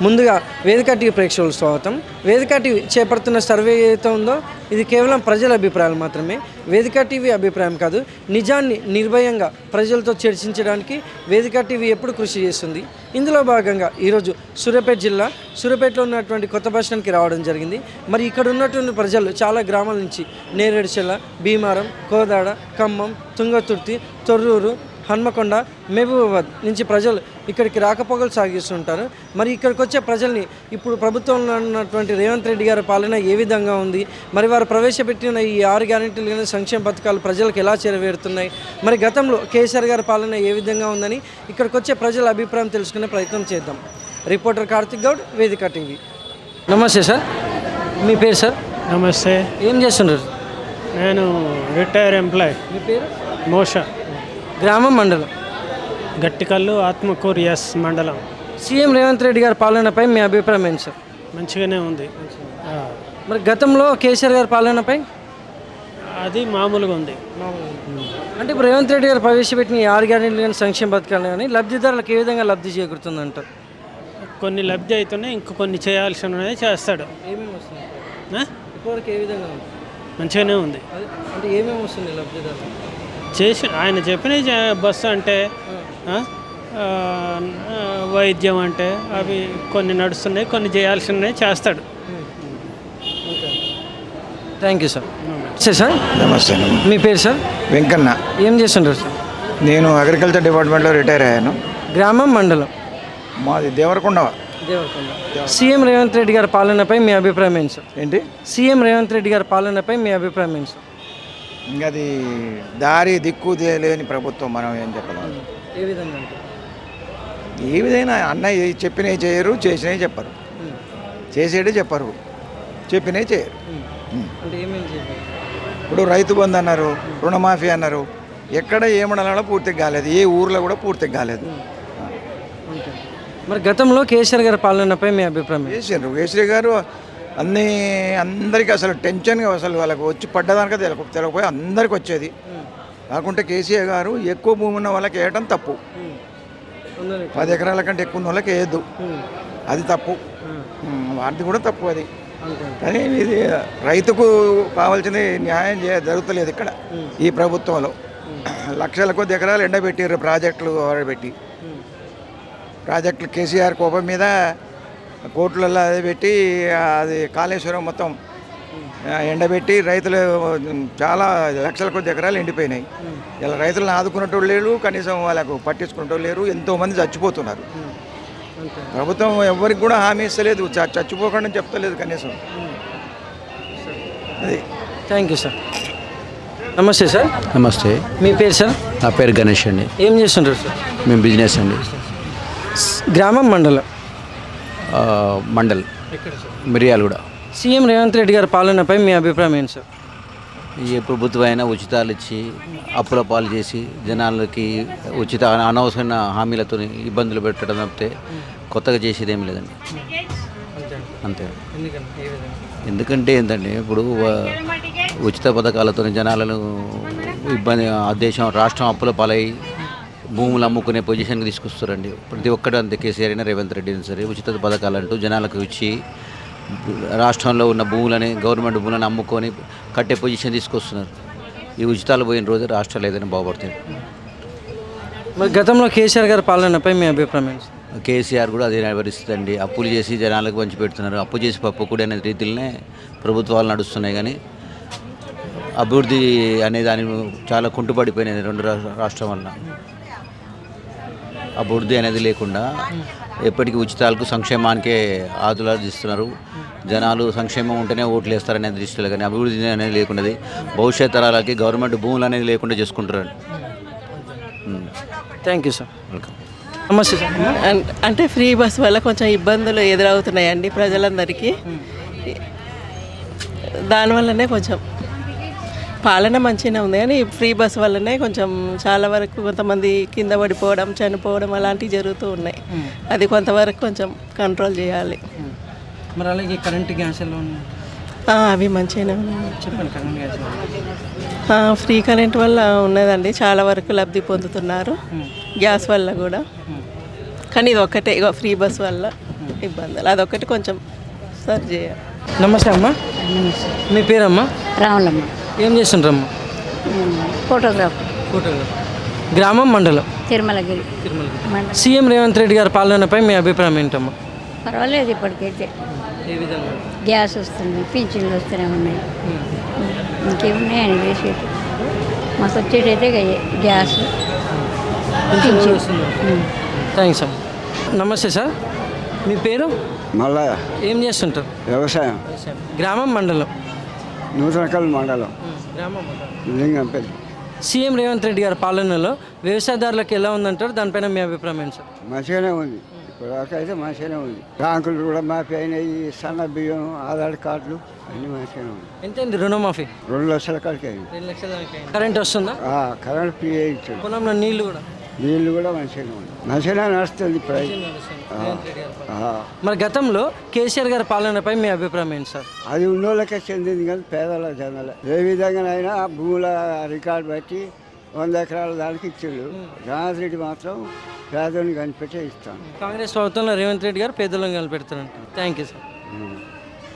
ముందుగా వేదిక టీవీ ప్రేక్షకులకు స్వాగతం. వేదిక టీవీ చేపడుతున్న సర్వే ఏదైతే ఉందో ఇది కేవలం ప్రజల అభిప్రాయాలు మాత్రమే. వేదిక టీవీ అభిప్రాయం కాదు, నిజాన్ని నిర్భయంగా ప్రజలతో చర్చించడానికి వేదిక టీవీ ఎప్పుడు కృషి చేస్తుంది. ఇందులో భాగంగా ఈరోజు సూర్యాపేటలో ఉన్నటువంటి కొత్త బస్ స్టాండ్కి రావడం జరిగింది. మరి ఇక్కడ ఉన్నటువంటి ప్రజలు చాలా గ్రామాల నుంచి నేరేడుచెల్ల, భీమారం, కోదాడ, ఖమ్మం, తుంగతుర్తి, తొర్రూరు, హన్మకొండ, మహబూబాబాద్ నుంచి ప్రజలు ఇక్కడికి రాకపోకలు సాగిస్తుంటారు. మరి ఇక్కడికి వచ్చే ప్రజల్ని ఇప్పుడు ప్రభుత్వంలో ఉన్నటువంటి రేవంత్ రెడ్డి గారి పాలన ఏ విధంగా ఉంది, మరి వారు ప్రవేశపెట్టిన ఈ 6 గ్యారెంటీలు కానీ సంక్షేమ పథకాలు ప్రజలకు ఎలా చేరవేరుతున్నాయి, మరి గతంలో కేసీఆర్ గారి పాలన ఏ విధంగా ఉందని ఇక్కడికి వచ్చే ప్రజల అభిప్రాయం తెలుసుకునే ప్రయత్నం చేద్దాం. రిపోర్టర్ కార్తిక్ గౌడ్, వేదిక టీవీ. నమస్తే సార్, మీ పేరు సార్? నమస్తే. ఏం చేస్తున్నారు? నేను రిటైర్ ఎంప్లాయ్. మీ పేరు? మోష. గ్రామం, మండలం? గట్టికల్లు, ఆత్మకూరు ఎస్ మండలం. సీఎం రేవంత్ రెడ్డి గారి పాలనపై మీ అభిప్రాయం ఏంటి సార్? మంచిగానే ఉంది. మరి గతంలో కేసీఆర్ గారి పాలనపై? అది మామూలుగా ఉంది. అంటే ఇప్పుడు రేవంత్ రెడ్డి గారు ప్రవేశపెట్టిన 6 గ్యారెంటీలు కానీ సంక్షేమ పథకాలు కానీ లబ్ధిదారులకు ఏ విధంగా లబ్ధి చేకూరుతుందంటారు? కొన్ని లబ్ధి అవుతున్నాయి, ఇంక కొన్ని చేయాల్సి ఉన్నాయి, చేస్తాడు. ఏమేమి వస్తుంది ఇప్పటివరకు? ఏ విధంగా ఉంది? మంచిగానే ఉంది. అంటే ఏమేమి వస్తుంది లబ్ధిదారులు? చేసి ఆయన చెప్పిన బస్సు అంటే వైద్యం అంటే అవి కొన్ని నడుస్తున్నాయి, కొన్ని చేయాల్సి ఉన్నాయి, చేస్తాడు. Thank you sir. సార్ నమస్తే. మీ పేరు సార్? వెంకన్న. ఏం చేస్తుంటారు సార్? నేను అగ్రికల్చర్ డిపార్ట్మెంట్లో రిటైర్ అయ్యాను. గ్రామం, మండలం? మాది దేవరకొండ. సీఎం రేవంత్ రెడ్డి గారి పాలనపై మీ అభిప్రాయం ఏంటి సార్? ఏంటి? సీఎం రేవంత్ రెడ్డి గారి పాలనపై మీ అభిప్రాయం ఏంటి సార్? ఇంకా అది దారి దిక్కు లేని ప్రభుత్వం, మనం ఏం చెప్పలేం. ఏ విధంగా? ఏ విధంగా అన్న చెప్పినవి చేయరు, చేసినవి చెప్పరు. చేసేడే చెప్పరు, చెప్పినవి చేయరు. అంటే ఏమేమి చేయాలి? ఇప్పుడు రైతు బంధు అన్నారు, రుణమాఫీ అన్నారు, ఎక్కడ ఏ మండలంలో పూర్తిగా కాలేదు, ఏ ఊర్లో కూడా పూర్తిగా కాలేదు. మరి గతంలో కేసీఆర్ గారి పాలనపై మీ అభిప్రాయం? చేసారు కేసీఆర్ గారు అందరికీ అసలు టెన్షన్గా, అసలు వాళ్ళకు వచ్చి పడ్డదానిక తెలియకపోయి అందరికి వచ్చేది. కాకుంటే కేసీఆర్ గారు ఎక్కువ భూమి ఉన్న వాళ్ళకి వేయటం తప్పు, 10 ఎకరాల కంటే ఎక్కువ ఉన్న వాళ్ళకి వేయద్దు, అది తప్పు. వాటిది కూడా తప్పు అది. కానీ ఇది రైతుకు కావాల్సిన న్యాయం జరుగుతలేదు ఇక్కడ ఈ ప్రభుత్వంలో. లక్షల కొద్ది ఎకరాలు ఎండబెట్టారు ప్రాజెక్టులు పెట్టి. ప్రాజెక్టులు కేసీఆర్ కోపం మీద కోర్టులలో అది పెట్టి అది కాళేశ్వరం మొత్తం ఎండబెట్టి రైతులు చాలా లక్షల కొద్ది ఎకరాలు ఎండిపోయినాయి. ఇలా రైతులను ఆదుకున్నట్టు లేరు, కనీసం వాళ్ళకు పట్టించుకున్నట్టు లేరు. ఎంతోమంది చచ్చిపోతున్నారు. ప్రభుత్వం ఎవరికి కూడా హామీ ఇస్తలేదు, చచ్చిపోకుండా చెప్తలేదు కనీసం. అది. Thank you sir. నమస్తే సార్. నమస్తే. మీ పేరు సార్? నా పేరు గణేష్ అండి. ఏం చేస్తుంటారు సార్? మేము బిజినెస్ అండి. గ్రామం, మండలం? మండల్, మిర్యాలగూడ. సీఎం రేవంత్ రెడ్డి గారి పాలనపై మీ అభిప్రాయం ఏంటి సార్? ఏ ప్రభుత్వం అయినా ఉచితాలు ఇచ్చి అప్పుల పాలు చేసి జనాలకి ఉచిత అనవసరమైన హామీలతో ఇబ్బందులు పెట్టడం తప్పితే కొత్తగా చేసేది ఏమి లేదండి. అంతే. ఎందుకంటే ఏంటంటే ఇప్పుడు ఉచిత పథకాలతో జనాలను ఇబ్బంది, దేశం రాష్ట్రం అప్పుల పాలై భూములు అమ్ముకునే పొజిషన్కి తీసుకొస్తారండి. ప్రతి ఒక్కటి అంతే, కేసీఆర్ అయినా రేవంత్ రెడ్డి అయినా సరే ఉచిత పథకాలంటూ జనాలకు ఇచ్చి రాష్ట్రంలో ఉన్న భూములని, గవర్నమెంట్ భూములను అమ్ముకొని కట్టే పొజిషన్ తీసుకొస్తున్నారు. ఈ ఉచితాలు పోయిన రోజు రాష్ట్రాలు ఏదైనా బాగుపడుతుంది. మరి గతంలో కేసీఆర్ గారి పాలనపై మీ అభిప్రాయం ఏంటి? కేసీఆర్ కూడా అదే పరిస్థితి అండి. అప్పులు చేసి జనాలకు పంచి పెడుతున్నారు. అప్పు చేసి పప్పు కూడా అనే రీతిలోనే ప్రభుత్వాలు నడుస్తున్నాయి. కానీ అభివృద్ధి అనే దాని చాలా కుంటుపడిపోయినాయి 2 రాష్ట్రం వల్ల. అభివృద్ధి అనేది లేకుండా ఎప్పటికీ ఉచితాలకు, సంక్షేమానికే ఆదులాదిస్తున్నారు. జనాలు సంక్షేమం ఉంటేనే ఓట్లు వేస్తారనే దృష్టిలో, కానీ అభివృద్ధి అనేది లేకున్నది. భవిష్యత్ తరాలకి గవర్నమెంట్ భూములు అనేది లేకుండా చేసుకుంటారు. Thank you sir. వెల్కమ్. నమస్తే సార్. అంటే ఫ్రీ బస్ వల్ల కొంచెం ఇబ్బందులు ఎదురవుతున్నాయండి ప్రజలందరికీ. దానివల్లనే కొంచెం పాలన మంచిగానే ఉంది, కానీ ఫ్రీ బస్ వల్లనే కొంచెం చాలా వరకు కొంతమంది కింద పడిపోవడం, చనిపోవడం అలాంటివి జరుగుతూ ఉన్నాయి. అది కొంతవరకు కొంచెం కంట్రోల్ చేయాలి. మరి అలాగే కరెంట్, గ్యాస్ ఎలా ఉన్నాయి? అవి మంచిగానే ఉన్నాయి. చెప్పండి. కరెంట్, గ్యాస్ ఫ్రీ కరెంట్ వల్ల ఉన్నదండి, చాలా వరకు లబ్ధి పొందుతున్నారు. గ్యాస్ వల్ల కూడా, కానీ ఇది ఒక్కటే ఫ్రీ బస్ వల్ల ఇబ్బందులు అదొకటి కొంచెం సరి చేయాలి. నమస్తే అమ్మా, మీ పేరమ్మా? రాములమ్మ, ఏం చేస్తుంటారమ్మా? Photograph, photograph. గ్రామం, మండలం? తిరుమలగిరి తిరుమల. మండలం. సీఎం రేవంత్ రెడ్డి గారి పాలనపై మీ అభిప్రాయం ఏంటమ్మా? పర్వాలేదు, ఇప్పటికైతే ఏ విధంగా? గ్యాస్ వస్తుంది, పింఛన్లు వస్తూనే ఉన్నాయి. ఇంకేమున్నాయని చేసేది మాకు వచ్చేటైతే గ్యాస్, పింఛన్. థ్యాంక్స్ అమ్మా. నమస్తే సార్, మీ పేరు? మళ్ళా ఏం చేస్తుంటారు? వ్యవసాయం, గ్రామం, మండలం? నూతనకల్ మండలం, గ్రామం, మండలం. లింగంపల్లి. సీఎం రేవంత్ రెడ్డి గారి పాలనలో వ్యవసాయదారులకు ఎలా ఉందంటారు? దానిపైన మీ అభిప్రాయం ఏంటి సార్? మంచిగానే ఉంది, ఇప్పుడు అయితే మంచిగానే ఉంది. బ్యాంకులు కూడా మాఫీ అయినాయి, సన్న బియ్యం, ఆధార్ కార్డులు అన్నీ మంచిగానే ఉంది. ఎంతైంది రుణమాఫీ? 2 లక్షల కాడికి అయింది. 2 లక్షల దాకా అయింది. కరెంట్ వస్తుందా? కరెంట్ ఫ్రీ ఇచ్చాడు. పొలంలో నీళ్లు కూడా? నీళ్ళు కూడా మంచిగానే ఉంది, మంచిగానే నడుస్తుంది ఇప్పుడు. మరి గతంలో కేసీఆర్ గారి పాలనపై మీ అభిప్రాయం ఏంటి సార్? అది ఉన్నోళ్ళకే చెందింది కానీ పేదల జనాల ఏ విధంగానైనా భూముల రికార్డు బట్టి 100 ఎకరాల దానికి ఇచ్చిండు. రేవంత్ రెడ్డి మాత్రం పేదోని కనిపెట్టే ఇస్తాను. కాంగ్రెస్ ప్రభుత్వంలో రేవంత్ రెడ్డి గారు పేదలను కనిపెడుతున్నారు. Thank you sir.